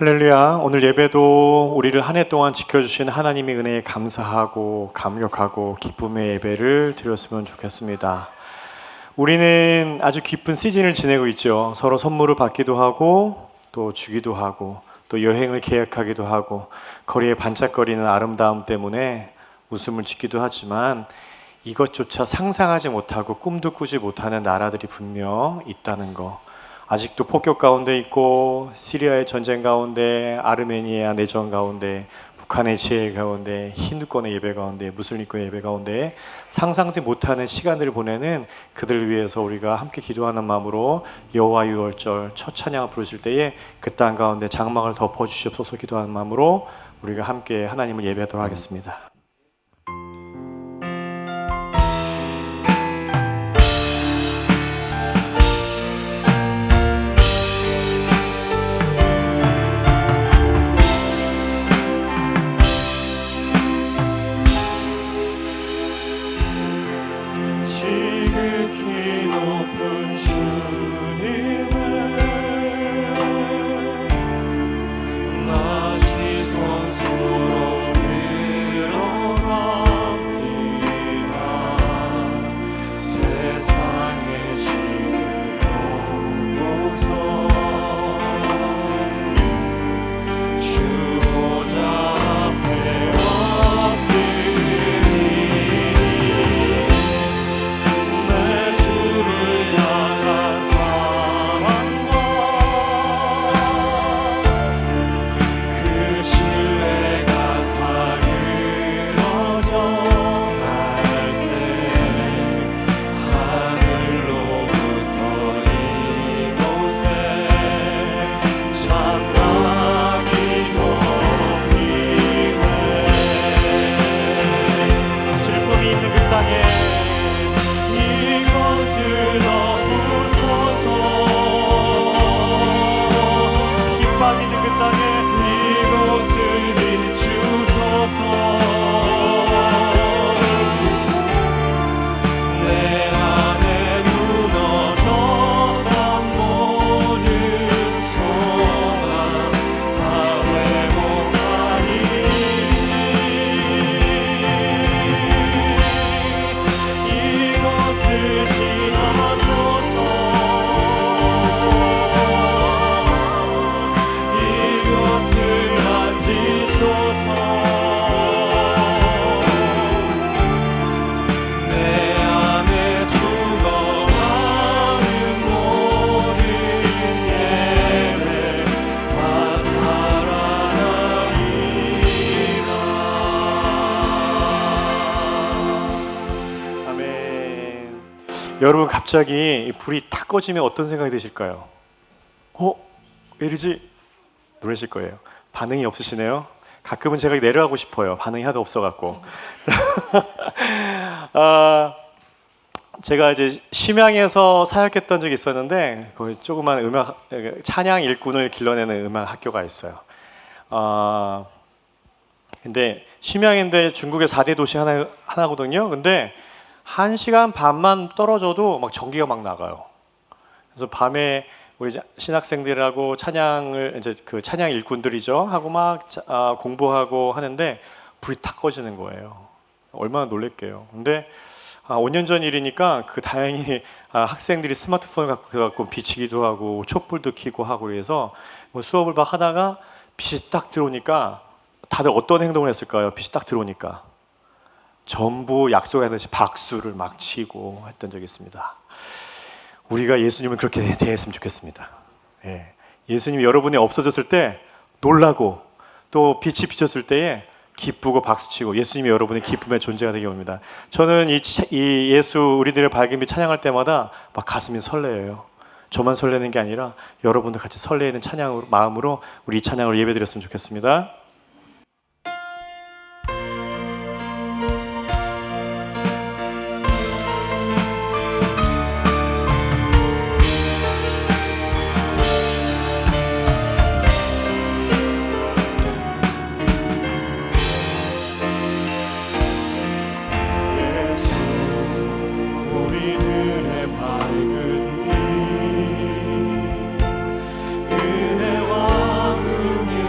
할렐루야. 오늘 예배도 우리를 한 해 동안 지켜주신 하나님의 은혜에 감사하고 감격하고 기쁨의 예배를 드렸으면 좋겠습니다. 우리는 아주 기쁜 시즌을 지내고 있죠. 서로 선물을 받기도 하고 또 주기도 하고 또 여행을 계획하기도 하고 거리에 반짝거리는 아름다움 때문에 웃음을 짓기도 하지만 이것조차 상상하지 못하고 꿈도 꾸지 못하는 나라들이 분명 있다는 거, 아직도 폭격 가운데 있고 시리아의 전쟁 가운데, 아르메니아 내전 가운데, 북한의 지혜 가운데, 힌두권의 예배 가운데, 무슬림권의 예배 가운데 상상지 못하는 시간들을 보내는 그들을 위해서 우리가 함께 기도하는 마음으로 여호와 유월절 첫 찬양을 부르실 때에 그 땅 가운데 장막을 덮어주시옵소서 기도하는 마음으로 우리가 함께 하나님을 예배하도록 하겠습니다. 여러분, 갑자기 불이 탁 꺼지면 어떤 생각이 드실까요? 왜 이러지? 놀라실 거예요. 반응이 없으시네요. 가끔은 제가 내려가고 싶어요. 반응이 하나도 없어갖고. 제가 이제 심양에서 사역했던 적이 있었는데 거기 조그만 음악 찬양 일꾼을 길러내는 음악 학교가 있어요. 근데 심양인데 중국의 4대 도시 하나거든요. 근데 1시간 반만 떨어져도 막 전기가 막 나가요. 그래서 밤에 우리 신학생들하고 찬양을 이제 그 찬양 일꾼들이죠 하고 막 공부하고 하는데 불이 탁 꺼지는 거예요. 얼마나 놀랄게요. 근데 5년 전 일이니까 다행히 학생들이 스마트폰을 갖고 비치기도 하고 촛불도 켜고 하고 그래서 수업을 막 하다가 빛이 딱 들어오니까 다들 어떤 행동을 했을까요? 빛이 딱 들어오니까 전부 약속하듯이 박수를 막 치고 했던 적이 있습니다. 우리가 예수님을 그렇게 대했으면 좋겠습니다. 예수님이 여러분이 없어졌을 때 놀라고 또 빛이 비쳤을 때에 기쁘고 박수치고 예수님이 여러분의 기쁨의 존재가 되게 옵니다. 저는 이 예수 우리들의 밝은 빛 찬양할 때마다 막 가슴이 설레요. 저만 설레는 게 아니라 여러분도 같이 설레는 찬양으로 마음으로 우리 이 찬양을 예배드렸으면 좋겠습니다. 은혜와 긍휼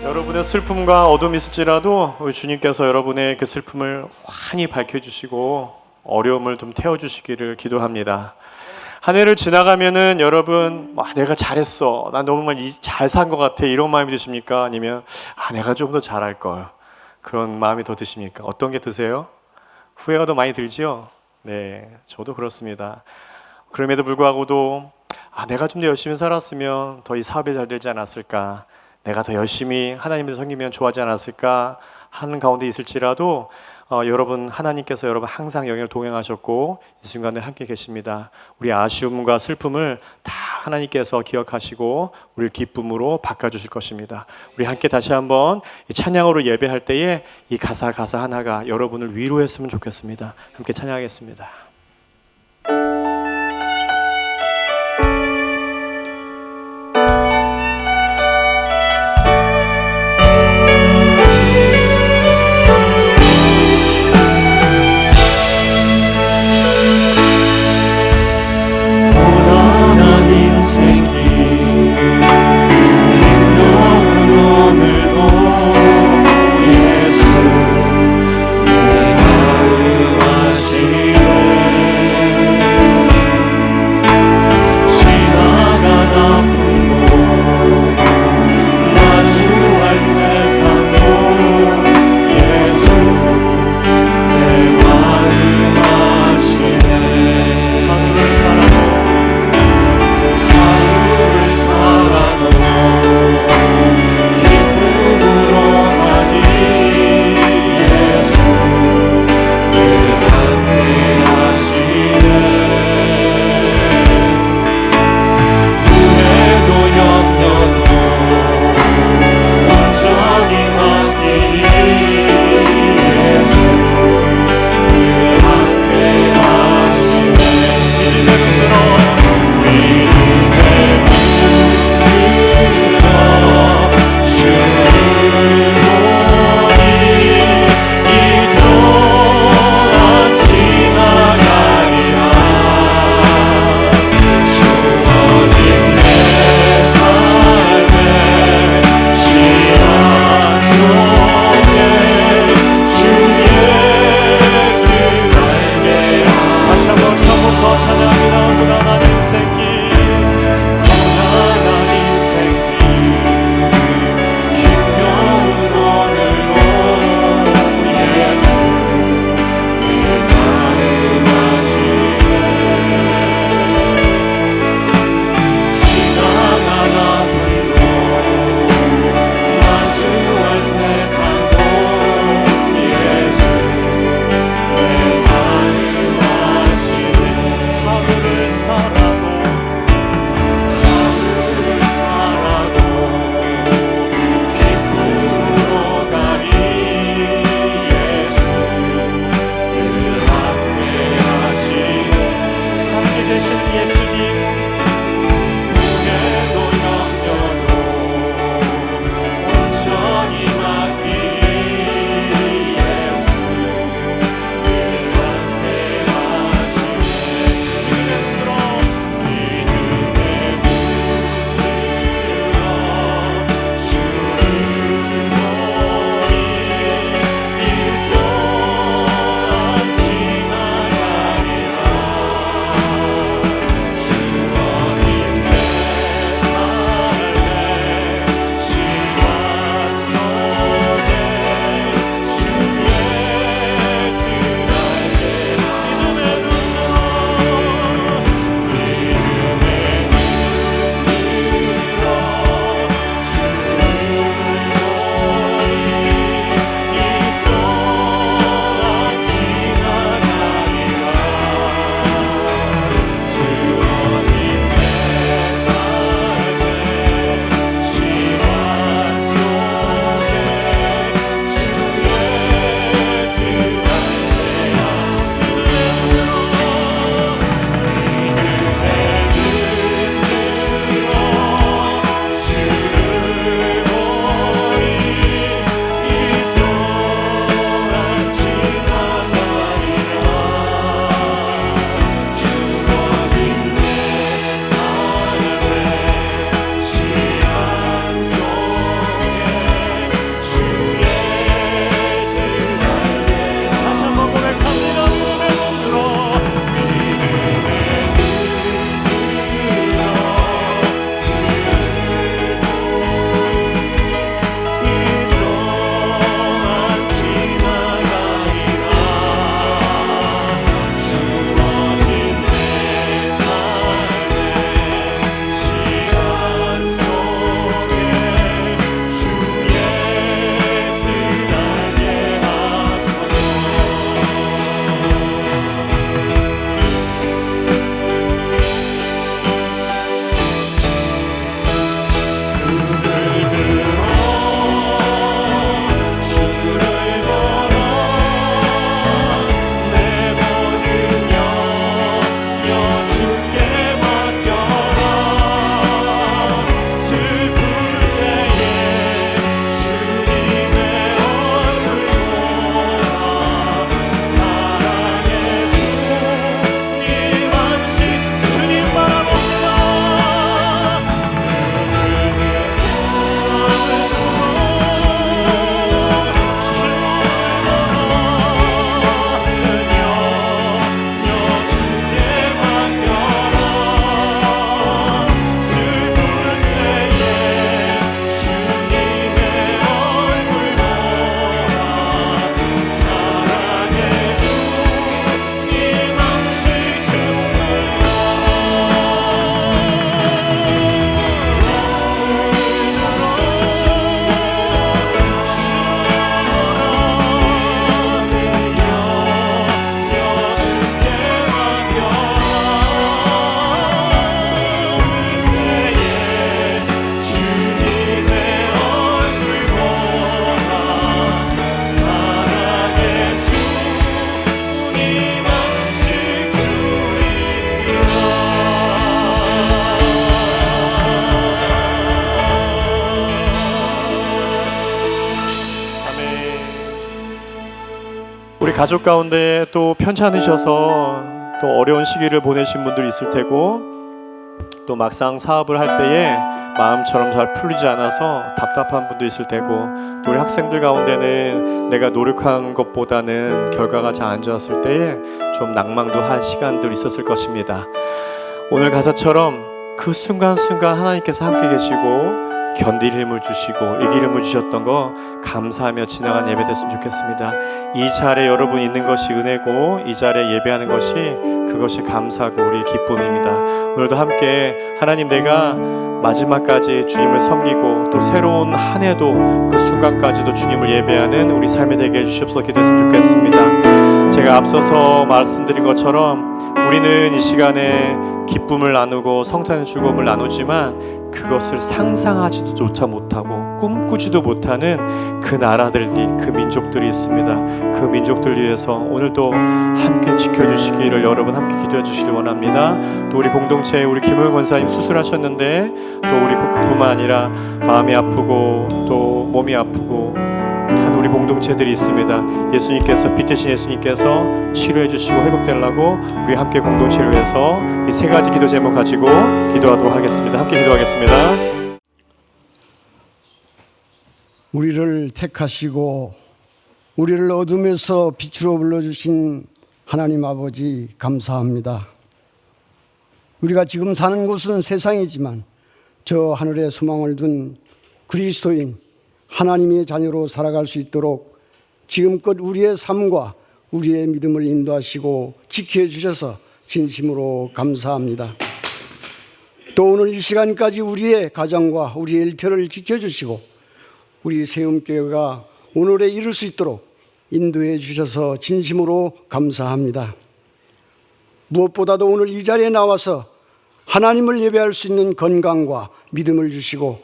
여러분의 슬픔과 어둠이 있을지라도 우리 주님께서 여러분의 그 슬픔을 환히 밝혀주시고 어려움을 좀 태워주시기를 기도합니다. 한 해를 지나가면은 여러분 내가 잘했어, 난 너무 잘 산 것 같아, 이런 마음이 드십니까? 아니면 내가 좀 더 잘할 걸, 그런 마음이 더 드십니까? 어떤 게 드세요? 후회가 더 많이 들지요? 네, 저도 그렇습니다. 그럼에도 불구하고도 내가 좀 더 열심히 살았으면 더 이 사업이 잘 되지 않았을까, 내가 더 열심히 하나님을 섬기면 좋아하지 않았을까 하는 가운데 있을지라도 여러분, 하나님께서 여러분 항상 영역을 동행하셨고 이 순간에 함께 계십니다. 우리 아쉬움과 슬픔을 다 하나님께서 기억하시고 우리를 기쁨으로 바꿔주실 것입니다. 우리 함께 다시 한번 찬양으로 예배할 때에 이 가사 하나가 여러분을 위로했으면 좋겠습니다. 함께 찬양하겠습니다. 예수 내 마음 아시네 가족 가운데 또 편찮으셔서 또 어려운 시기를 보내신 분들이 있을 테고, 또 막상 사업을 할 때에 마음처럼 잘 풀리지 않아서 답답한 분도 있을 테고, 또 우리 학생들 가운데는 내가 노력한 것보다는 결과가 잘 안 좋았을 때에 좀 낭망도 할 시간들이 있었을 것입니다. 오늘 가사처럼 그 순간순간 하나님께서 함께 계시고 견딜 힘을 주시고 이길 힘을 주셨던 거 감사하며 지나간 예배 됐으면 좋겠습니다. 이 자리에 여러분 있는 것이 은혜고, 이 자리에 예배하는 것이 그것이 감사고 우리의 기쁨입니다. 오늘도 함께 하나님, 내가 마지막까지 주님을 섬기고 또 새로운 한 해도 그 순간까지도 주님을 예배하는 우리 삶이 되게 해주시옵소서 기도했으면 좋겠습니다. 제가 앞서서 말씀드린 것처럼 우리는 이 시간에 기쁨을 나누고 성탄의 즐거움을 나누지만 그것을 상상하지도 조차 못하고 꿈꾸지도 못하는 그 나라들이, 그 민족들이 있습니다. 그 민족들 위해서 오늘도 함께 지켜주시기를 여러분 함께 기도해 주시길 원합니다. 또 우리 공동체에 우리 김호영 권사님 수술하셨는데 또 우리 그뿐만 아니라 마음이 아프고 또 몸이 아프고 한 우리 공동체들이 있습니다. 예수님께서, 빛 대신 예수님께서 치료해 주시고 회복되려고 우리 함께 공동체를 위해서 이 세 가지 기도 제목 가지고 기도하도록 하겠습니다. 함께 기도하겠습니다. 우리를 택하시고 우리를 어둠에서 빛으로 불러주신 하나님 아버지 감사합니다. 우리가 지금 사는 곳은 세상이지만 저 하늘에 소망을 둔 그리스도인 하나님의 자녀로 살아갈 수 있도록 지금껏 우리의 삶과 우리의 믿음을 인도하시고 지켜주셔서 진심으로 감사합니다. 또 오늘 이 시간까지 우리의 가정과 우리의 일터를 지켜주시고 우리 세움교회가 오늘에 이룰 수 있도록 인도해 주셔서 진심으로 감사합니다. 무엇보다도 오늘 이 자리에 나와서 하나님을 예배할 수 있는 건강과 믿음을 주시고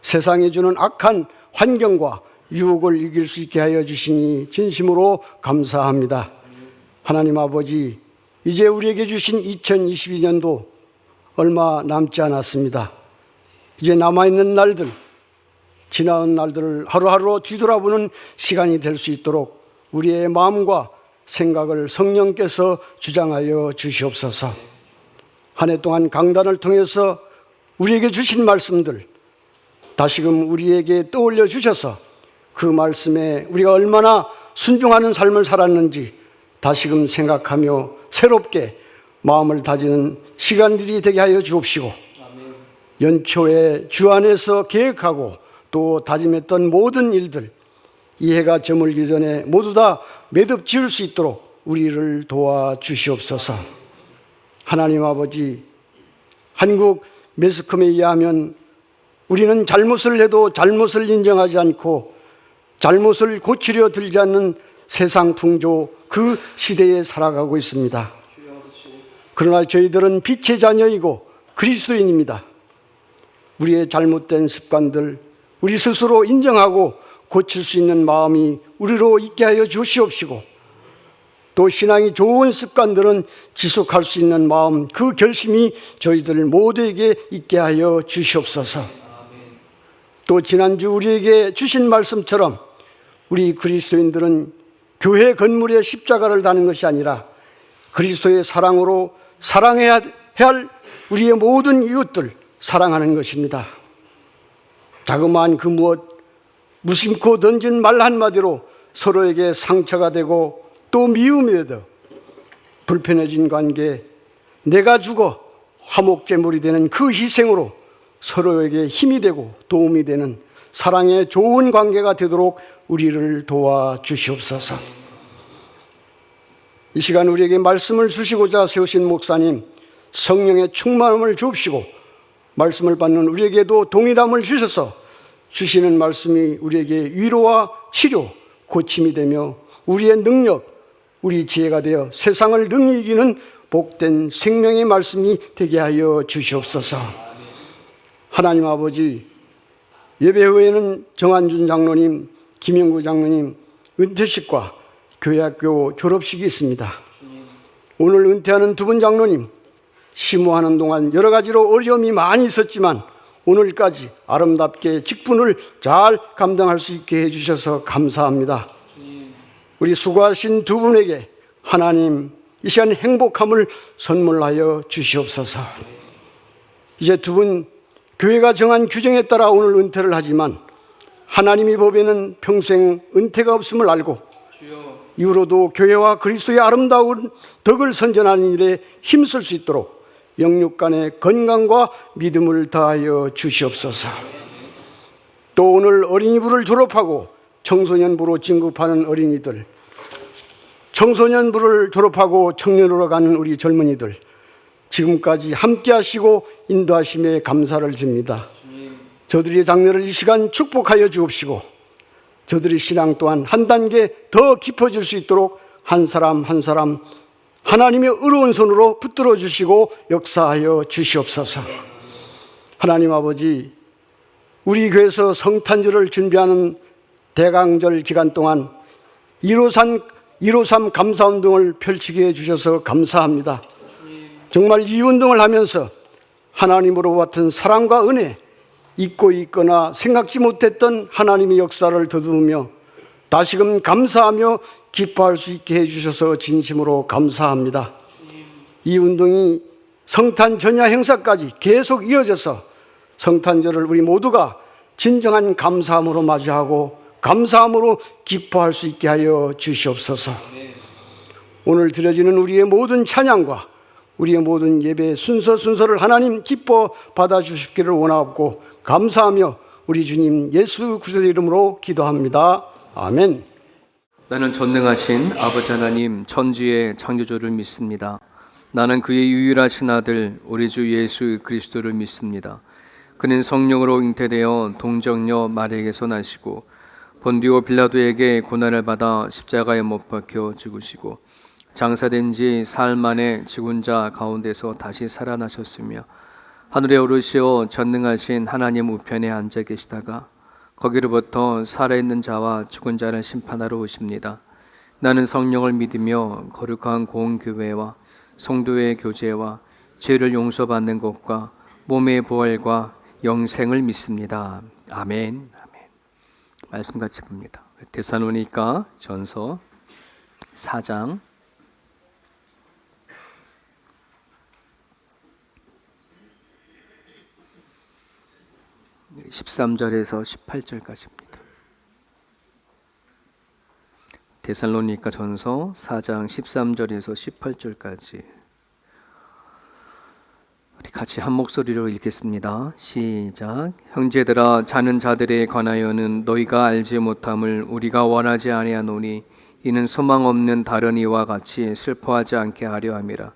세상에 주는 악한 환경과 유혹을 이길 수 있게 하여 주시니 진심으로 감사합니다. 하나님 아버지, 이제 우리에게 주신 2022년도 얼마 남지 않았습니다. 이제 남아있는 날들, 지나온 날들을 하루하루 뒤돌아보는 시간이 될 수 있도록 우리의 마음과 생각을 성령께서 주장하여 주시옵소서. 한 해 동안 강단을 통해서 우리에게 주신 말씀들 다시금 우리에게 떠올려 주셔서 그 말씀에 우리가 얼마나 순종하는 삶을 살았는지 다시금 생각하며 새롭게 마음을 다지는 시간들이 되게 하여 주옵시고, 연초에 주 안에서 계획하고 또 다짐했던 모든 일들 이 해가 저물기 전에 모두 다 매듭 지을 수 있도록 우리를 도와주시옵소서. 하나님 아버지, 한국 매스컴에 의하면 우리는 잘못을 해도 잘못을 인정하지 않고 잘못을 고치려 들지 않는 세상 풍조 그 시대에 살아가고 있습니다. 그러나 저희들은 빛의 자녀이고 그리스도인입니다. 우리의 잘못된 습관들 우리 스스로 인정하고 고칠 수 있는 마음이 우리로 있게 하여 주시옵시고, 또 신앙이 좋은 습관들은 지속할 수 있는 마음 그 결심이 저희들 모두에게 있게 하여 주시옵소서. 또 지난주 우리에게 주신 말씀처럼 우리 그리스도인들은 교회 건물에 십자가를 다는 것이 아니라 그리스도의 사랑으로 사랑해야 할 우리의 모든 이웃들 사랑하는 것입니다. 자그마한 그 무엇, 무심코 던진 말 한마디로 서로에게 상처가 되고 또 미움이 되어 불편해진 관계, 내가 죽어 화목제물이 되는 그 희생으로 서로에게 힘이 되고 도움이 되는 사랑의 좋은 관계가 되도록 우리를 도와주시옵소서. 이 시간 우리에게 말씀을 주시고자 세우신 목사님, 성령의 충만함을 주옵시고 말씀을 받는 우리에게도 동일함을 주셔서 주시는 말씀이 우리에게 위로와 치료, 고침이 되며 우리의 능력, 우리 지혜가 되어 세상을 능히 이기는 복된 생명의 말씀이 되게 하여 주시옵소서. 하나님 아버지, 예배 후에는 정한준 장로님, 김영구 장로님 은퇴식과 교회학교 졸업식이 있습니다. 오늘 은퇴하는 두 분 장로님, 심호하는 동안 여러 가지로 어려움이 많이 있었지만 오늘까지 아름답게 직분을 잘 감당할 수 있게 해주셔서 감사합니다. 우리 수고하신 두 분에게 하나님 이 시간 행복함을 선물하여 주시옵소서. 이제 두 분 교회가 정한 규정에 따라 오늘 은퇴를 하지만 하나님이 보배는 평생 은퇴가 없음을 알고 이후로도 교회와 그리스도의 아름다운 덕을 선전하는 일에 힘쓸 수 있도록 영육 간의 건강과 믿음을 다하여 주시옵소서. 또 오늘 어린이부를 졸업하고 청소년부로 진급하는 어린이들, 청소년부를 졸업하고 청년으로 가는 우리 젊은이들, 지금까지 함께 하시고 인도하심에 감사를 드립니다. 저들의 장래를 이 시간 축복하여 주옵시고 저들의 신앙 또한 한 단계 더 깊어질 수 있도록 한 사람 한 사람 하나님의 의로운 손으로 붙들어 주시고 역사하여 주시옵소서. 하나님 아버지, 우리 교회에서 성탄절을 준비하는 대강절 기간 동안 153 감사운동을 펼치게 해주셔서 감사합니다. 정말 이 운동을 하면서 하나님으로 같은 사랑과 은혜, 잊고 있거나 생각지 못했던 하나님의 역사를 더듬으며 다시금 감사하며 기뻐할 수 있게 해주셔서 진심으로 감사합니다. 이 운동이 성탄 전야 행사까지 계속 이어져서 성탄절을 우리 모두가 진정한 감사함으로 맞이하고 감사함으로 기뻐할 수 있게 하여 주시옵소서. 오늘 드려지는 우리의 모든 찬양과 우리의 모든 예배 순서를 하나님 기뻐 받아주시기를 원하옵고 감사하며 우리 주님 예수 그리스도의 이름으로 기도합니다. 아멘. 나는 전능하신 아버지 하나님 천지의 창조주를 믿습니다. 나는 그의 유일하신 아들 우리 주 예수 그리스도를 믿습니다. 그는 성령으로 잉태되어 동정녀 마리아에게서 나시고 본디오 빌라도에게 고난을 받아 십자가에 못 박혀 죽으시고 장사된 지 사흘 만에 죽은 자 가운데서 다시 살아나셨으며 하늘에 오르시어 전능하신 하나님 우편에 앉아 계시다가 거기로부터 살아있는 자와 죽은 자를 심판하러 오십니다. 나는 성령을 믿으며 거룩한 공교회와 성도의 교제와 죄를 용서받는 것과 몸의 부활과 영생을 믿습니다. 아멘. 아멘. 말씀 같이 봅니다. 데살로니가 전서 4장 13절에서 18절까지입니다. 데살로니가 전서 4장 13절에서 18절까지 우리 같이 한 목소리로 읽겠습니다. 시작. 형제들아, 자는 자들에 관하여는 너희가 알지 못함을 우리가 원하지 아니하노니 이는 소망 없는 다른 이와 같이 슬퍼하지 않게 하려 함이라.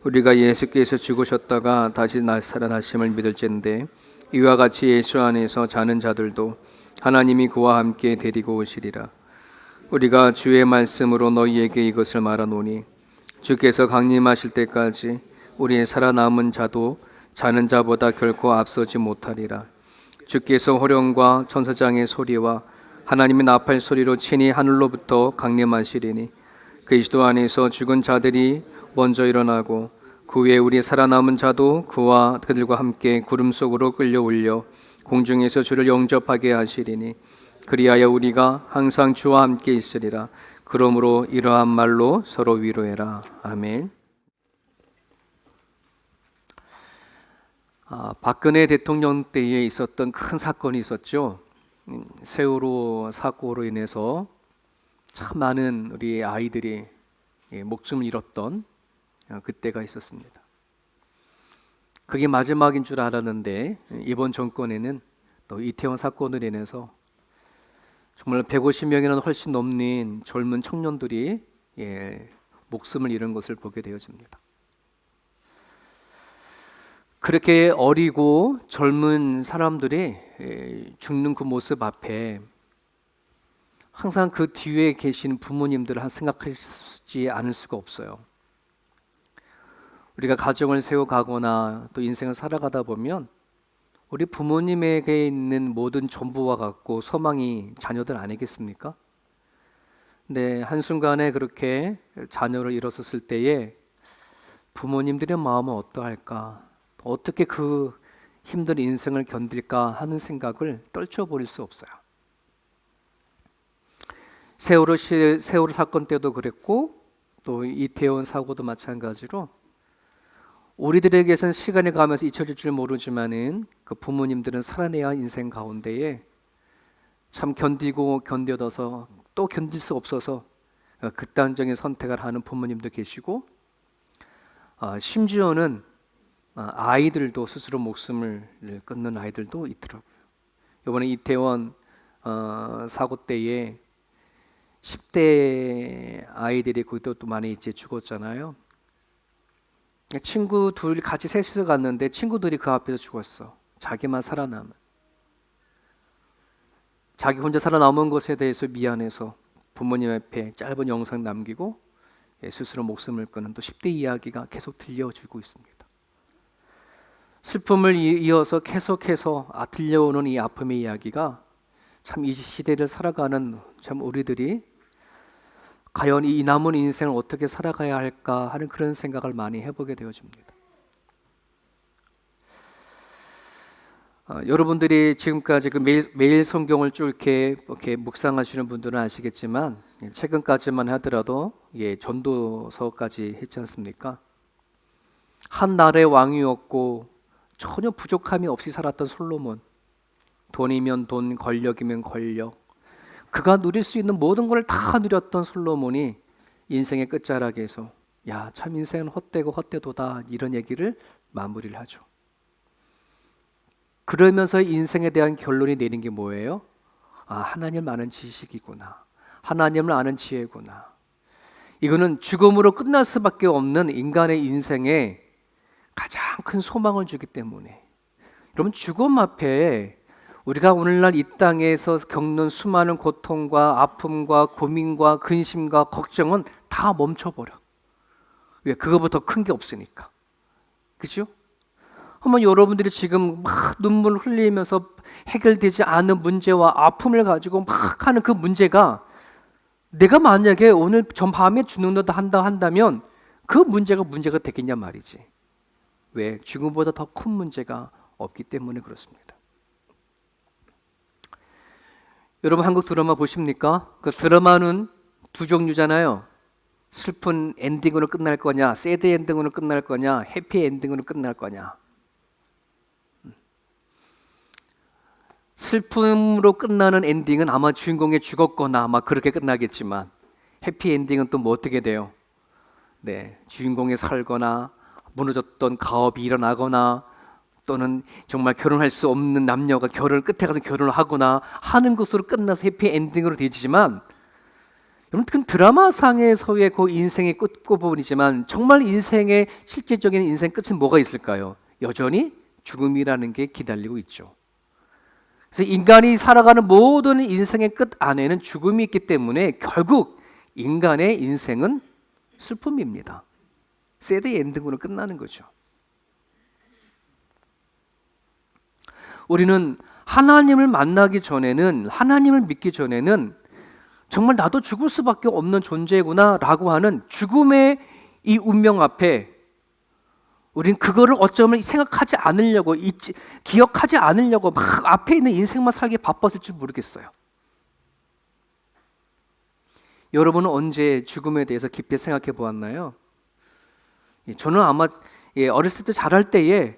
우리가 예수께서 죽으셨다가 다시 살아나심을 믿을진데 이와 같이 예수 안에서 자는 자들도 하나님이 그와 함께 데리고 오시리라. 우리가 주의 말씀으로 너희에게 이것을 말하노니 주께서 강림하실 때까지 우리의 살아남은 자도 자는 자보다 결코 앞서지 못하리라. 주께서 호령과 천사장의 소리와 하나님의 나팔 소리로 친히 하늘로부터 강림하시리니 그리스도 안에서 죽은 자들이 먼저 일어나고 그 후에 우리 살아남은 자도 그와 그들과 함께 구름 속으로 끌려 올려 공중에서 주를 영접하게 하시리니 그리하여 우리가 항상 주와 함께 있으리라. 그러므로 이러한 말로 서로 위로해라. 아멘. 박근혜 대통령 때에 있었던 큰 사건이 있었죠. 세월호 사고로 인해서 참 많은 우리 아이들이 목숨을 잃었던 그때가 있었습니다. 그게 마지막인 줄 알았는데 이번 정권에는 또 이태원 사건으로 인해서 정말 150명이나 훨씬 넘는 젊은 청년들이 목숨을 잃은 것을 보게 되어집니다. 그렇게 어리고 젊은 사람들이 죽는 그 모습 앞에 항상 그 뒤에 계신 부모님들을 생각하지 않을 수가 없어요. 우리가 가정을 세워가거나 또 인생을 살아가다 보면 우리 부모님에게 있는 모든 전부와 같고 소망이 자녀들 아니겠습니까? 근데 한순간에 그렇게 자녀를 잃었을 때에 부모님들의 마음은 어떠할까? 어떻게 그 힘든 인생을 견딜까 하는 생각을 떨쳐버릴 수 없어요. 세월호 사건 때도 그랬고 또 이태원 사고도 마찬가지로 우리들에게선 시간이 가면서 잊혀질 줄 모르지만은 그 부모님들은 살아내야 할 인생 가운데에 참 견디고 견뎌서 또 견딜 수 없어서 극단적인 선택을 하는 부모님도 계시고 심지어는 아이들도 스스로 목숨을 끊는 아이들도 있더라고요. 이번에 이태원 사고 때에 10대 아이들이 거기도 또 많이 이제 죽었잖아요. 친구 둘 같이 셋이서 갔는데 친구들이 그 앞에서 죽었어. 자기만 살아남은. 자기 혼자 살아남은 것에 대해서 미안해서 부모님 앞에 짧은 영상 남기고 스스로 목숨을 끊은 또 10대 이야기가 계속 들려주고 있습니다. 슬픔을 이어서 계속해서 들려오는 이 아픔의 이야기가 참 이 시대를 살아가는 참 우리들이 과연 이 남은 인생을 어떻게 살아가야 할까 하는 그런 생각을 많이 해보게 되어집니다. 여러분들이 지금까지 그 매일 성경을 쭉 이렇게 묵상하시는 분들은 아시겠지만 최근까지만 하더라도 전도서까지 했지 않습니까? 한 나라의 왕이었고 전혀 부족함이 없이 살았던 솔로몬, 돈이면 돈, 권력이면 권력, 그가 누릴 수 있는 모든 걸 다 누렸던 솔로몬이 인생의 끝자락에서 야, 참 인생은 헛되고 헛되도다 이런 얘기를 마무리를 하죠. 그러면서 인생에 대한 결론이 내린 게 뭐예요? 하나님을 아는 지식이구나. 하나님을 아는 지혜구나. 이거는 죽음으로 끝날 수밖에 없는 인간의 인생에 가장 큰 소망을 주기 때문에. 여러분, 죽음 앞에 우리가 오늘날 이 땅에서 겪는 수많은 고통과 아픔과 고민과 근심과 걱정은 다 멈춰버려. 왜? 그거보다 큰 게 없으니까. 그죠? 한번 여러분들이 지금 막 눈물을 흘리면서 해결되지 않은 문제와 아픔을 가지고 막 하는 그 문제가 내가 만약에 오늘 전 밤에 죽는다 한다면 그 문제가 되겠냐 말이지. 왜? 죽음보다 더 큰 문제가 없기 때문에 그렇습니다. 여러분 한국 드라마 보십니까? 그 드라마는 두 종류잖아요. 슬픈 엔딩으로 끝날 거냐, 새드 엔딩으로 끝날 거냐, 해피 엔딩으로 끝날 거냐. 슬픔으로 끝나는 엔딩은 아마 주인공이 죽었거나 아마 그렇게 끝나겠지만 해피 엔딩은 또 뭐 어떻게 돼요? 네, 주인공이 살거나 무너졌던 가업이 일어나거나 또는 정말 결혼할 수 없는 남녀가 끝에 가서 결혼을 하거나 하는 것으로 끝나서 해피 엔딩으로 되지만 여러분 그 드라마상에서의 그 인생의 끝부분이지만 정말 인생의 실제적인 인생 끝은 뭐가 있을까요? 여전히 죽음이라는 게 기다리고 있죠. 그래서 인간이 살아가는 모든 인생의 끝 안에는 죽음이 있기 때문에 결국 인간의 인생은 슬픔입니다. 새드 엔딩으로 끝나는 거죠. 우리는 하나님을 만나기 전에는, 하나님을 믿기 전에는 정말 나도 죽을 수밖에 없는 존재구나 라고 하는 죽음의 이 운명 앞에 우리는 그거를 어쩌면 생각하지 않으려고, 기억하지 않으려고 막 앞에 있는 인생만 살기 바빴을 줄 모르겠어요. 여러분은 언제 죽음에 대해서 깊이 생각해 보았나요? 저는 아마 어렸을 때 자랄 때에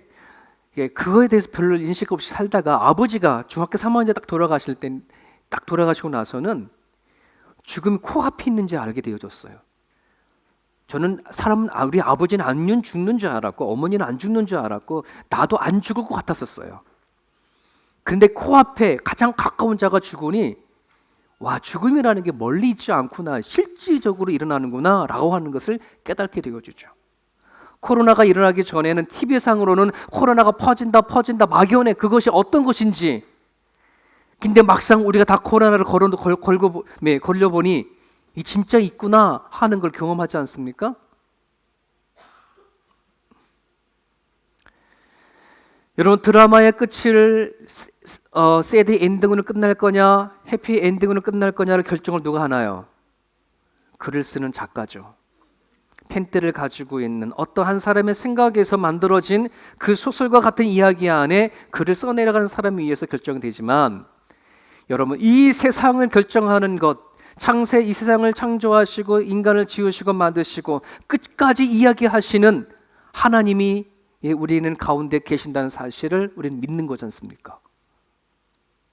그거에 대해서 별로 인식 없이 살다가 아버지가 중학교 3학년 때 딱 돌아가시고 나서는 죽음이 코앞에 있는지 알게 되어졌어요. 저는 우리 아버지는 안 죽는 줄 알았고 어머니는 안 죽는 줄 알았고 나도 안 죽을 것 같았었어요. 그런데 코앞에 가장 가까운 자가 죽으니 와, 죽음이라는 게 멀리 있지 않구나, 실질적으로 일어나는구나 라고 하는 것을 깨닫게 되어주죠. 코로나가 일어나기 전에는 TV상으로는 코로나가 퍼진다 막연해, 그것이 어떤 것인지. 근데 막상 우리가 다 코로나를 걸려보니 이 진짜 있구나 하는 걸 경험하지 않습니까? 여러분, 드라마의 끝을 새드 엔딩으로 끝날 거냐, 해피 엔딩으로 끝날 거냐를 결정을 누가 하나요? 글을 쓰는 작가죠. 펜대를 가지고 있는 어떠한 사람의 생각에서 만들어진 그 소설과 같은 이야기 안에 글을 써내려가는 사람에 의해서 결정되지만 여러분, 이 세상을 결정하는 것, 창세 이 세상을 창조하시고 인간을 지으시고 만드시고 끝까지 이야기하시는 하나님이 우리는 가운데 계신다는 사실을 우리는 믿는 거지 않습니까?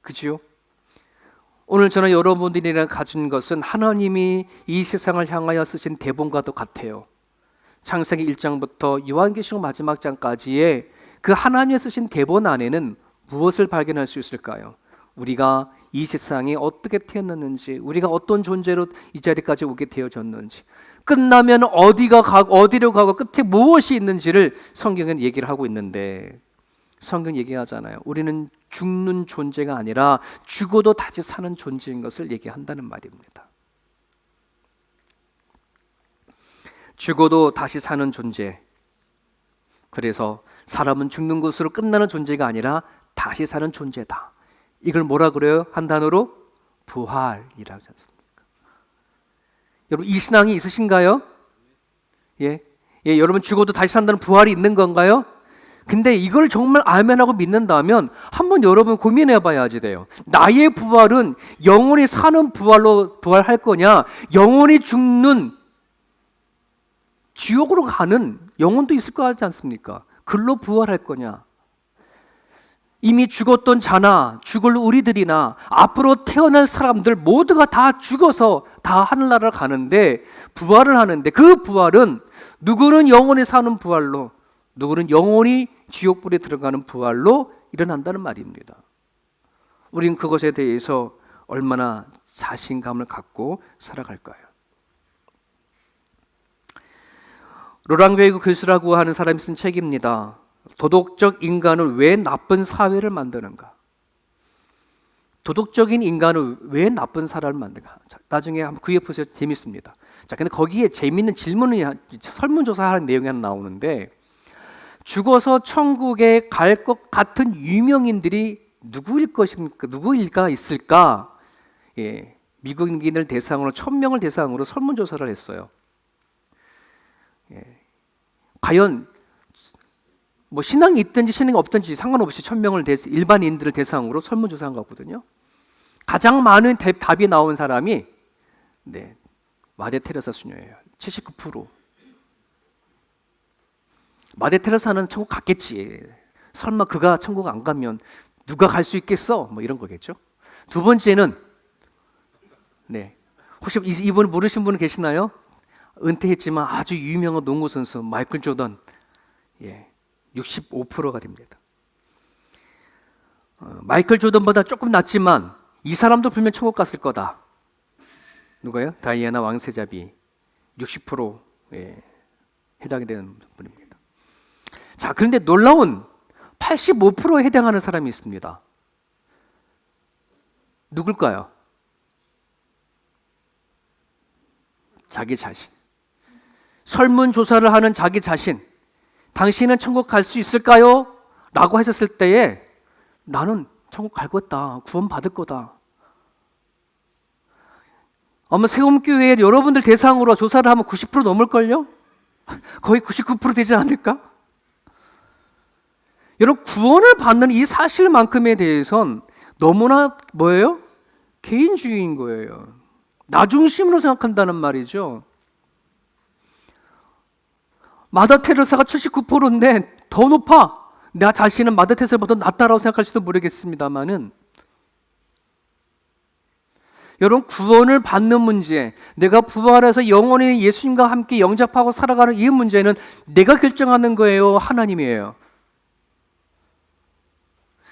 그지요? 오늘 저는 여러분들이랑 가진 것은 하나님이 이 세상을 향하여 쓰신 대본과도 같아요. 창세기 1장부터 요한계시록 마지막 장까지의 그 하나님이 쓰신 대본 안에는 무엇을 발견할 수 있을까요? 우리가 이 세상에 어떻게 태어났는지, 우리가 어떤 존재로 이 자리까지 오게 되어졌는지, 끝나면 어디로 가고 끝에 무엇이 있는지를 성경은 얘기를 하고 있는데, 성경 얘기하잖아요. 우리는 죽는 존재가 아니라 죽어도 다시 사는 존재인 것을 얘기한다는 말입니다. 죽어도 다시 사는 존재. 그래서 사람은 죽는 것으로 끝나는 존재가 아니라 다시 사는 존재다. 이걸 뭐라 그래요? 한 단어로 부활이라고 하지 않습니까? 여러분 이 신앙이 있으신가요? 예, 여러분 죽어도 다시 산다는 부활이 있는 건가요? 근데 이걸 정말 아멘하고 믿는다면 한번 여러분 고민해 봐야지 돼요. 나의 부활은 영원히 사는 부활로 부활할 거냐, 영원히 죽는 지옥으로 가는 영혼도 있을 거 같지 않습니까? 글로 부활할 거냐? 이미 죽었던 자나 죽을 우리들이나 앞으로 태어날 사람들 모두가 다 죽어서 다 하늘나라를 가는데 부활을 하는데 그 부활은 누구는 영원히 사는 부활로, 누구는 영원히 지옥불에 들어가는 부활로 일어난다는 말입니다. 우린 그것에 대해서 얼마나 자신감을 갖고 살아갈까요? 로랑 베이그 교수라고 하는 사람이 쓴 책입니다. 도덕적 인간은 왜 나쁜 사회를 만드는가? 도덕적인 인간은 왜 나쁜 사람을 만드는가? 나중에 한번 구해보세요. 재밌습니다. 자, 근데 거기에 재밌는 질문이 설문조사하는 내용이 하나 나오는데, 죽어서 천국에 갈 것 같은 유명인들이 누구일 것입니까? 누구일까 있을까? 예, 미국인을 대상으로 1000명을 대상으로 설문조사를 했어요. 예, 과연 뭐 신앙이 있든지 신앙이 없든지 상관없이 1000명을 일반인들을 대상으로 설문조사한 거거든요. 가장 많은 답이 나온 사람이 마대 테레사 수녀예요. 79%. 마대 테레사는 천국 갔겠지. 설마 그가 천국 안 가면 누가 갈 수 있겠어? 뭐 이런 거겠죠. 두 번째는 혹시 이분 모르신 분 계시나요? 은퇴했지만 아주 유명한 농구 선수 마이클 조던. 65%가 됩니다. 마이클 조던보다 조금 낫지만 이 사람도 분명 천국 갔을 거다. 누가요? 다이애나 왕세자비 60%에 해당이 되는 분입니다. 자, 그런데 놀라운 85%에 해당하는 사람이 있습니다. 누굴까요? 자기 자신. 설문조사를 하는 자기 자신. 당신은 천국 갈 수 있을까요? 라고 하셨을 때에 나는 천국 갈 거다. 구원 받을 거다. 아마 세움교회 여러분들 대상으로 조사를 하면 90% 넘을걸요? 거의 99% 되지 않을까? 여러분 구원을 받는 이 사실만큼에 대해선 너무나 뭐예요? 개인주의인 거예요. 나 중심으로 생각한다는 말이죠. 마더 테레사가 79%인데 더 높아. 나 자신은 마더 테레사보다 낫다라고 생각할지도 모르겠습니다만은 여러분 구원을 받는 문제, 내가 부활해서 영원히 예수님과 함께 영접하고 살아가는 이 문제는 내가 결정하는 거예요? 하나님이에요?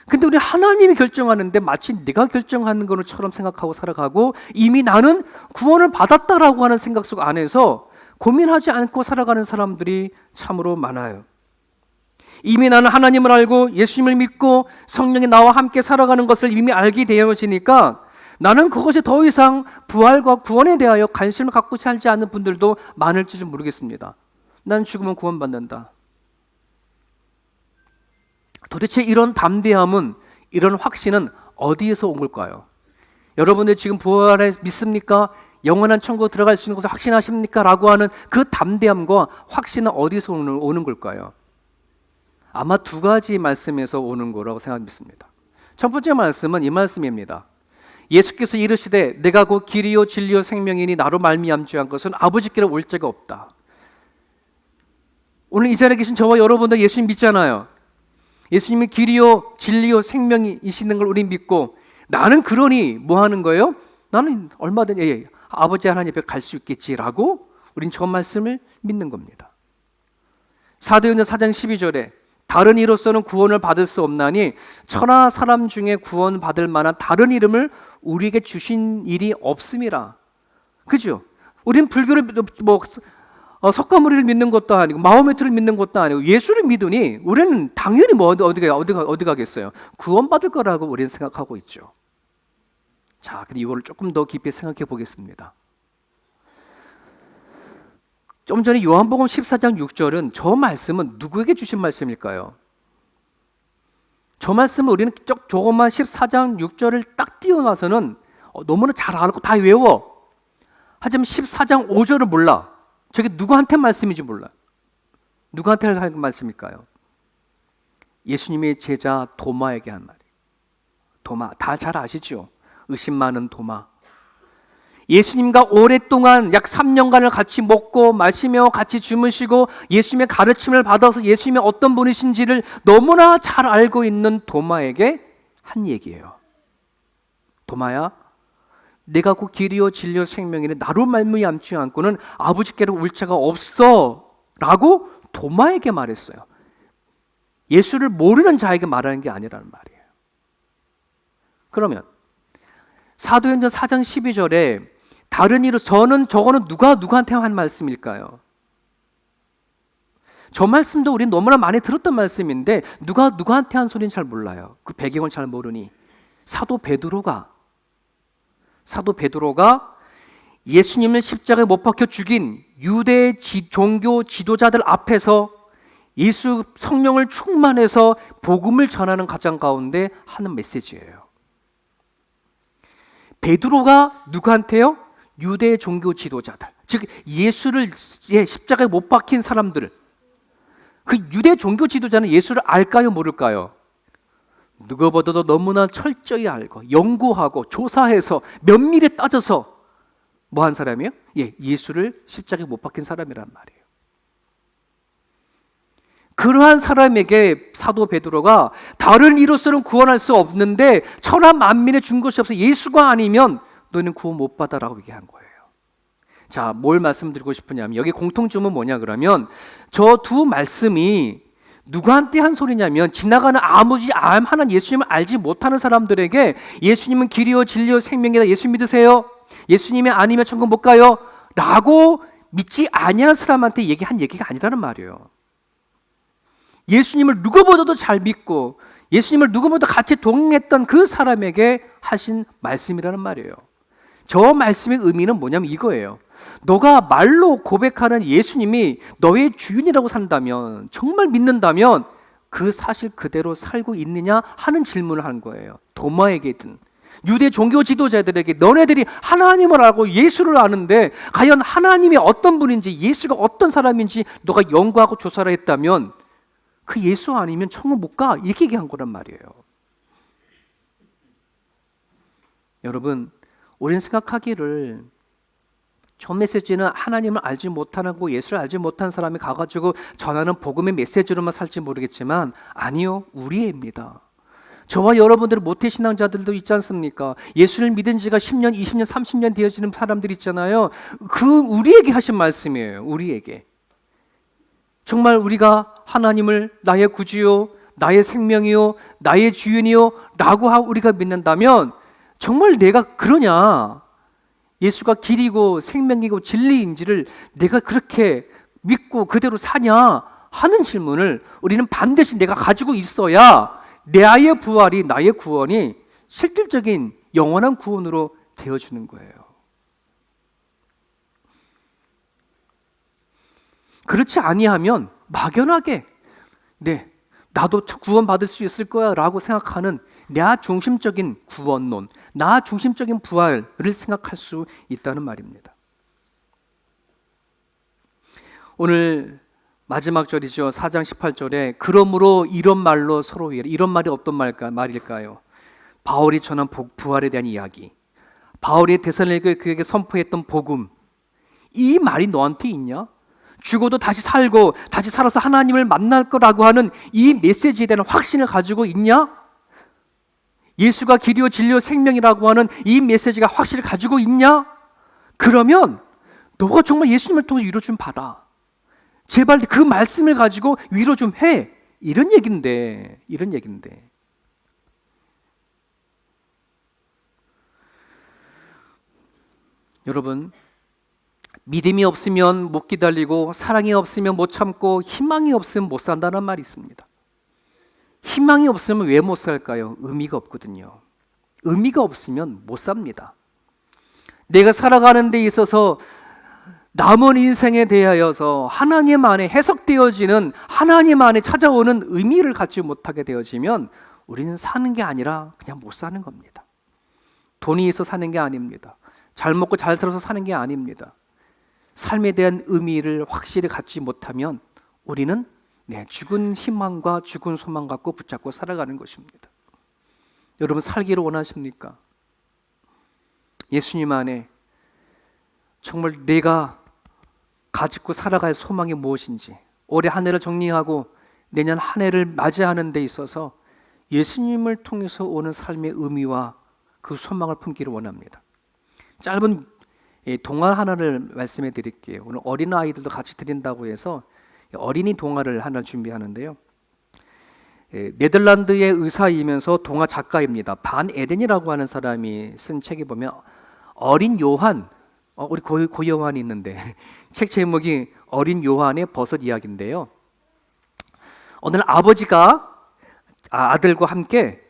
근데 우리 하나님이 결정하는데 마치 내가 결정하는 것처럼 생각하고 살아가고 이미 나는 구원을 받았다라고 하는 생각 속 안에서 고민하지 않고 살아가는 사람들이 참으로 많아요. 이미 나는 하나님을 알고 예수님을 믿고 성령이 나와 함께 살아가는 것을 이미 알게 되어지니까 나는 그것이 더 이상 부활과 구원에 대하여 관심을 갖고 살지 않는 분들도 많을지 모르겠습니다. 나는 죽으면 구원받는다. 도대체 이런 담대함은, 이런 확신은 어디에서 온 걸까요? 여러분들 지금 부활에 믿습니까? 영원한 천국 들어갈 수 있는 것을 확신하십니까? 라고 하는 그 담대함과 확신은 어디서 오는 걸까요? 아마 두 가지 말씀에서 오는 거라고 생각합니다. 첫 번째 말씀은 이 말씀입니다. 예수께서 이르시되 내가 곧 길이요 진리요 생명이니 나로 말미암지 것은 아버지께로 올 자가 없다. 오늘 이 자리에 계신 저와 여러분들 예수님 믿잖아요. 예수님이 길이요 진리요 생명이시는 걸 우리 믿고 나는 그러니 뭐 하는 거예요? 나는 얼마든지 아버지 하나님 앞에 갈 수 있겠지라고 우린 저 말씀을 믿는 겁니다. 사도행전 4장 12절에 다른 이로서는 구원을 받을 수 없나니 천하 사람 중에 구원 받을 만한 다른 이름을 우리에게 주신 일이 없음이라. 그죠? 우린 불교를 석가모니를 믿는 것도 아니고 마호메트를 믿는 것도 아니고 예수를 믿으니 우리는 당연히 어디 가겠어요? 구원받을 거라고 우리는 생각하고 있죠. 자, 근데 이거를 조금 더 깊이 생각해 보겠습니다. 좀 전에 요한복음 14장 6절은 저 말씀은 누구에게 주신 말씀일까요? 저 말씀을 우리는 조금만 14장 6절을 딱 띄워놔서는 너무나 잘 알고 다 외워. 하지만 14장 5절을 몰라. 저게 누구한테 말씀인지 몰라. 누구한테 한 말씀일까요? 예수님의 제자 도마에게 한 말이에요. 도마, 다 잘 아시죠? 의심 많은 도마. 예수님과 오랫동안 약 3년간을 같이 먹고 마시며 같이 주무시고 예수님의 가르침을 받아서 예수님이 어떤 분이신지를 너무나 잘 알고 있는 도마에게 한 얘기예요. 도마야, 내가 곧 길이요 진리요 생명이니 나로 말미암지 않고는 아버지께로 올 자가 없어 라고 도마에게 말했어요. 예수를 모르는 자에게 말하는 게 아니라는 말이에요. 그러면 사도행전 4장 12절에 다른 이로 저거는 누구한테 한 말씀일까요? 저 말씀도 우리는 너무나 많이 들었던 말씀인데 누구한테 한 소리는 잘 몰라요. 그 배경을 잘 모르니 사도 베드로가 예수님을 십자가에 못 박혀 죽인 유대 종교 지도자들 앞에서 예수 성령을 충만해서 복음을 전하는 과정 가운데 하는 메시지예요. 베드로가 누구한테요? 유대 종교 지도자들, 즉 예수를 십자가에 못 박힌 사람들. 그 유대 종교 지도자는 예수를 알까요, 모를까요? 누구보다도 너무나 철저히 알고 연구하고 조사해서 면밀히 따져서 뭐 한 사람이에요? 예수를 십자가에 못 박힌 사람이란 말이에요. 그러한 사람에게 사도 베드로가 다른 이로서는 구원할 수 없는데 천하 만민에 준 것이 없어 예수가 아니면 너희는 구원 못 받아라고 얘기한 거예요. 자, 뭘 말씀드리고 싶으냐면 여기 공통점은 뭐냐 그러면 저 두 말씀이 누구한테 한 소리냐면 지나가는 아무지 하나님 예수님을 알지 못하는 사람들에게 예수님은 길이요 진리요 생명이다. 예수 믿으세요. 예수님이 아니면 천국 못 가요. 라고 믿지 아니하는 사람한테 얘기한 얘기가 아니라는 말이에요. 예수님을 누구보다도 잘 믿고 예수님을 누구보다 같이 동행했던 그 사람에게 하신 말씀이라는 말이에요. 저 말씀의 의미는 뭐냐면 이거예요. 너가 말로 고백하는 예수님이 너의 주인이라고 산다면, 정말 믿는다면 그 사실 그대로 살고 있느냐 하는 질문을 한 거예요. 도마에게든 유대 종교 지도자들에게 너네들이 하나님을 알고 예수를 아는데 과연 하나님이 어떤 분인지 예수가 어떤 사람인지 너가 연구하고 조사를 했다면 그 예수 아니면 천국 못 가, 이렇게 얘기한 거란 말이에요. 여러분, 우리는 생각하기를 저 메시지는 하나님을 알지 못하고 예수를 알지 못한 사람이 가가지고 전하는 복음의 메시지로만 살지 모르겠지만 아니요, 우리입니다. 저와 여러분들 모태신앙자들도 있지 않습니까? 예수를 믿은 지가 10년, 20년, 30년 되어지는 사람들 있잖아요. 그 우리에게 하신 말씀이에요. 우리에게. 정말 우리가 하나님을 나의 구주요, 나의 생명이요, 나의 주인이요 라고 우리가 믿는다면 정말 내가 그러냐, 예수가 길이고 생명이고 진리인지를 내가 그렇게 믿고 그대로 사냐 하는 질문을 우리는 반드시 내가 가지고 있어야 나의 부활이, 나의 구원이 실질적인 영원한 구원으로 되어주는 거예요. 그렇지 아니하면 막연하게 나도 구원받을 수 있을 거야 라고 생각하는 나 중심적인 구원론, 나 중심적인 부활을 생각할 수 있다는 말입니다. 오늘 마지막 절이죠. 4장 18절에 그러므로 이런 말로 서로 위하라. 이런 말이 어떤 말일까요? 바울이 전한 부활에 대한 이야기, 바울이 데살로니가에 그에게 선포했던 복음, 이 말이 너한테 있냐? 죽어도 다시 살고 다시 살아서 하나님을 만날 거라고 하는 이 메시지에 대한 확신을 가지고 있냐? 예수가 길이요 진리요 생명이라고 하는 이 메시지가 확실히 가지고 있냐? 그러면 너가 정말 예수님을 통해 위로 좀 받아. 제발 그 말씀을 가지고 위로 좀 해. 이런 얘긴데. 여러분, 믿음이 없으면 못 기다리고 사랑이 없으면 못 참고 희망이 없으면 못 산다는 말이 있습니다. 희망이 없으면 왜 못 살까요? 의미가 없거든요. 의미가 없으면 못 삽니다. 내가 살아가는 데 있어서 남은 인생에 대하여서 하나님 안에 해석되어지는, 하나님 안에 찾아오는 의미를 갖지 못하게 되어지면 우리는 사는 게 아니라 그냥 못 사는 겁니다. 돈이 있어 사는 게 아닙니다. 잘 먹고 잘 살아서 사는 게 아닙니다. 삶에 대한 의미를 확실히 갖지 못하면 우리는 죽은 희망과 죽은 소망 갖고 붙잡고 살아가는 것입니다. 여러분, 살기를 원하십니까? 예수님 안에 정말 내가 가지고 살아갈 소망이 무엇인지, 올해 한 해를 정리하고 내년 한 해를 맞이하는 데 있어서 예수님을 통해서 오는 삶의 의미와 그 소망을 품기를 원합니다. 짧은 동화 하나를 말씀해 드릴게요. 오늘 어린아이들도 같이 드린다고 해서 어린이 동화를 하나 준비하는데요. 네덜란드의 의사이면서 동화 작가입니다. 반 에덴이라고 하는 사람이 쓴 책에 보면 어린 요한, 우리 고요한이 있는데 책 제목이 어린 요한의 버섯 이야기인데요. 오늘 아버지가 아들과 함께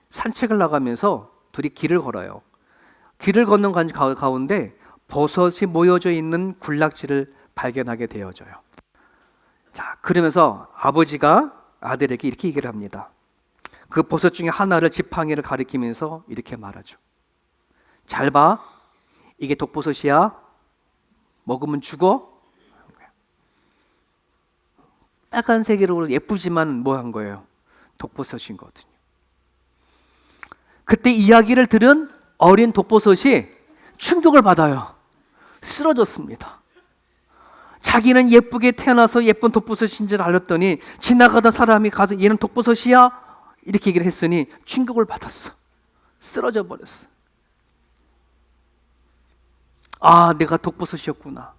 산책을 나가면서 둘이 길을 걸어요. 길을 걷는 가운데 버섯이 모여져 있는 군락지를 발견하게 되어져요. 자, 그러면서 아버지가 아들에게 이렇게 얘기를 합니다. 그 버섯 중에 하나를 지팡이를 가리키면서 이렇게 말하죠. 잘 봐. 이게 독버섯이야. 먹으면 죽어. 빨간색으로 예쁘지만 뭐 한 거예요? 독버섯인 거거든요. 그때 이야기를 들은 어린 독버섯이 충격을 받아요. 쓰러졌습니다. 자기는 예쁘게 태어나서 예쁜 독버섯인 줄 알았더니 지나가던 사람이 가서 얘는 독버섯이야? 이렇게 얘기를 했으니 충격을 받았어. 쓰러져 버렸어. 아, 내가 독버섯이었구나.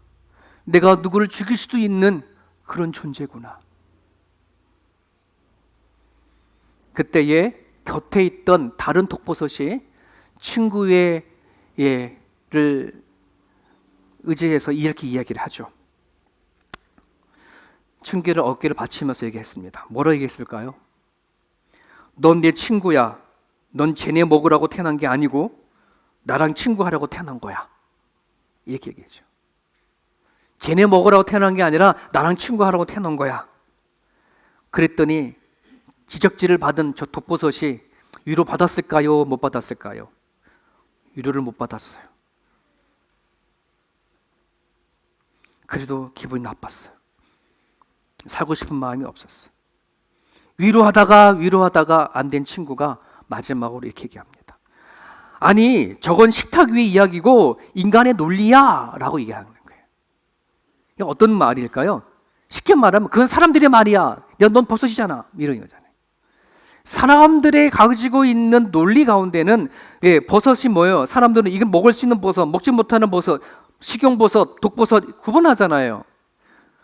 내가 누구를 죽일 수도 있는 그런 존재구나. 그때에 곁에 있던 다른 독버섯이 친구의 를 의지해서 이렇게 이야기를 하죠. 친구를 어깨를 받치면서 얘기했습니다. 뭐라고 얘기했을까요? 넌 내 친구야. 넌 쟤네 먹으라고 태어난 게 아니고 나랑 친구하려고 태어난 거야. 이렇게 얘기하죠. 쟤네 먹으라고 태어난 게 아니라 나랑 친구하라고 태어난 거야. 그랬더니 지적질을 받은 저 독버섯이 위로 받았을까요? 못 받았을까요? 위로를 못 받았어요. 그래도 기분이 나빴어요. 살고 싶은 마음이 없었어요. 위로하다가 안 된 친구가 마지막으로 이렇게 얘기합니다. 아니, 저건 식탁 위의 이야기고 인간의 논리야 라고 얘기하는 거예요. 이게 어떤 말일까요? 쉽게 말하면 그건 사람들의 말이야. 넌 버섯이잖아. 이런 거잖아요. 사람들의 가지고 있는 논리 가운데는 버섯이 뭐예요? 사람들은 이건 먹을 수 있는 버섯, 먹지 못하는 버섯, 식용버섯, 독버섯 구분하잖아요.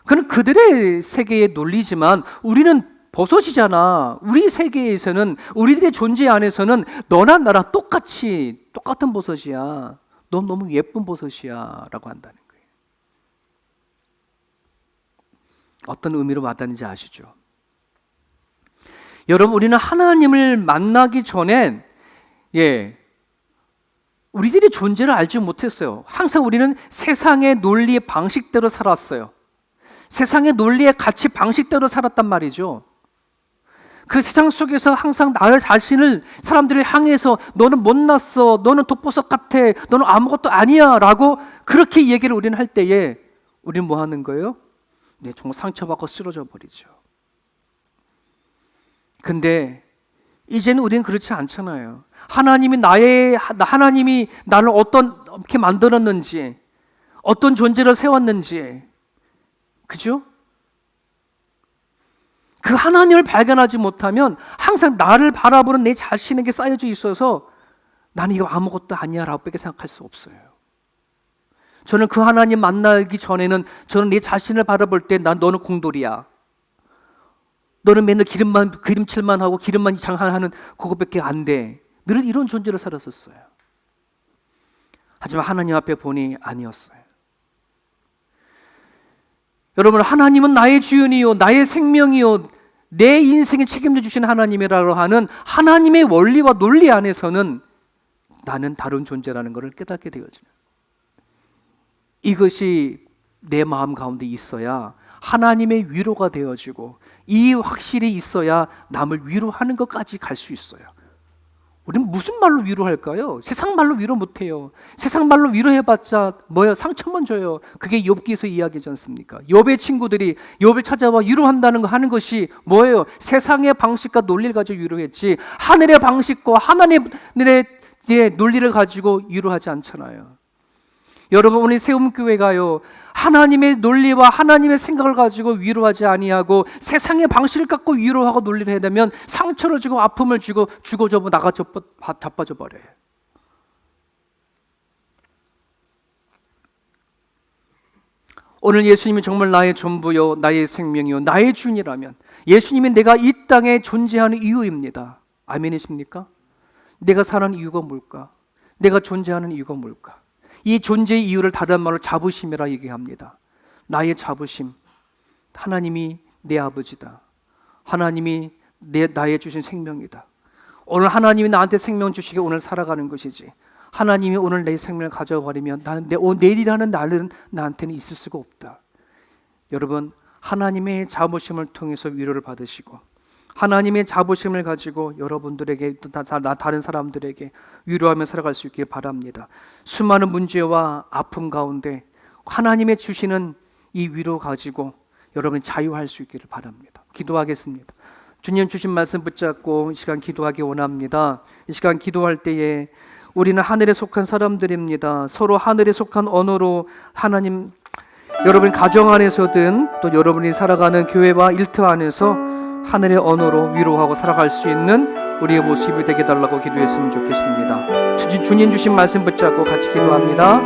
그건 그들의 세계의 논리지만 우리는 버섯이잖아. 우리 세계에서는, 우리들의 존재 안에서는 너나 나랑 똑같은 버섯이야. 넌 너무 예쁜 버섯이야 라고 한다는 거예요. 어떤 의미로 와닿는지 아시죠? 여러분, 우리는 하나님을 만나기 전엔 우리들의 존재를 알지 못했어요. 항상 우리는 세상의 논리의 방식대로 살았어요. 세상의 논리의 가치 방식대로 살았단 말이죠. 그 세상 속에서 항상 나의 자신을 사람들을 향해서 너는 못났어, 너는 독버섯 같아, 너는 아무것도 아니야 라고 그렇게 얘기를 우리는 할 때에 우리는 뭐 하는 거예요? 정말 상처받고 쓰러져 버리죠. 근데 이제는 우리는 그렇지 않잖아요. 하나님이 나를 어떻게 만들었는지, 어떤 존재를 세웠는지, 그죠? 그 하나님을 발견하지 못하면 항상 나를 바라보는 내 자신에게 쌓여져 있어서 나는 이거 아무것도 아니야 라고 밖에 생각할 수 없어요. 저는 그 하나님 만나기 전에는 저는 내 자신을 바라볼 때 너는 공돌이야. 너는 맨날 기름칠만 하고 기름만 장하는 그것밖에 안 돼. 늘 이런 존재로 살았었어요. 하지만 하나님 앞에 보니 아니었어요. 여러분, 하나님은 나의 주인이요, 나의 생명이요, 내 인생에 책임져 주신 하나님이라고 하는 하나님의 원리와 논리 안에서는 나는 다른 존재라는 것을 깨닫게 되어져요. 이것이 내 마음 가운데 있어야 하나님의 위로가 되어지고, 이 확실히 있어야 남을 위로하는 것까지 갈 수 있어요. 우리는 무슨 말로 위로할까요? 세상 말로 위로 못해요. 세상 말로 위로해봤자 뭐예요? 상처만 줘요. 그게 욥기에서 이야기하지 않습니까? 욥의 친구들이 욥을 찾아와 위로한다는 거 하는 것이 뭐예요? 세상의 방식과 논리를 가지고 위로했지, 하늘의 방식과 하나님의 논리를 가지고 위로하지 않잖아요. 여러분, 오늘 세움교회가요, 하나님의 논리와 하나님의 생각을 가지고 위로하지 아니하고 세상의 방식을 갖고 위로하고 논리를 해야 되면 상처를 주고 아픔을 주고 죽어져 자빠져 버려요. 오늘 예수님이 정말 나의 전부요, 나의 생명이요, 나의 주인이라면 예수님이 내가 이 땅에 존재하는 이유입니다. 아멘이십니까? 내가 사는 이유가 뭘까? 내가 존재하는 이유가 뭘까? 이 존재의 이유를 다른 말로 자부심이라 얘기합니다. 나의 자부심. 하나님이 내 아버지다. 하나님이 나의 주신 생명이다. 오늘 하나님이 나한테 생명 주시게 오늘 살아가는 것이지, 하나님이 오늘 내 생명을 가져버리면 내일이라는 날은 나한테는 있을 수가 없다. 여러분, 하나님의 자부심을 통해서 위로를 받으시고, 하나님의 자부심을 가지고 여러분들에게, 다른 사람들에게 위로하며 살아갈 수 있길 바랍니다. 수많은 문제와 아픔 가운데 하나님의 주시는 이 위로 가지고 여러분이 자유할 수 있기를 바랍니다. 기도하겠습니다. 주님 주신 말씀 붙잡고 이 시간 기도하기 원합니다. 이 시간 기도할 때에 우리는 하늘에 속한 사람들입니다. 서로 하늘에 속한 언어로 하나님, 여러분 가정 안에서든 또 여러분이 살아가는 교회와 일터 안에서 하늘의 언어로 위로하고 살아갈 수 있는 우리의 모습이 되게 달라고 기도했으면 좋겠습니다. 주님 주신 말씀 붙잡고 같이 기도합니다.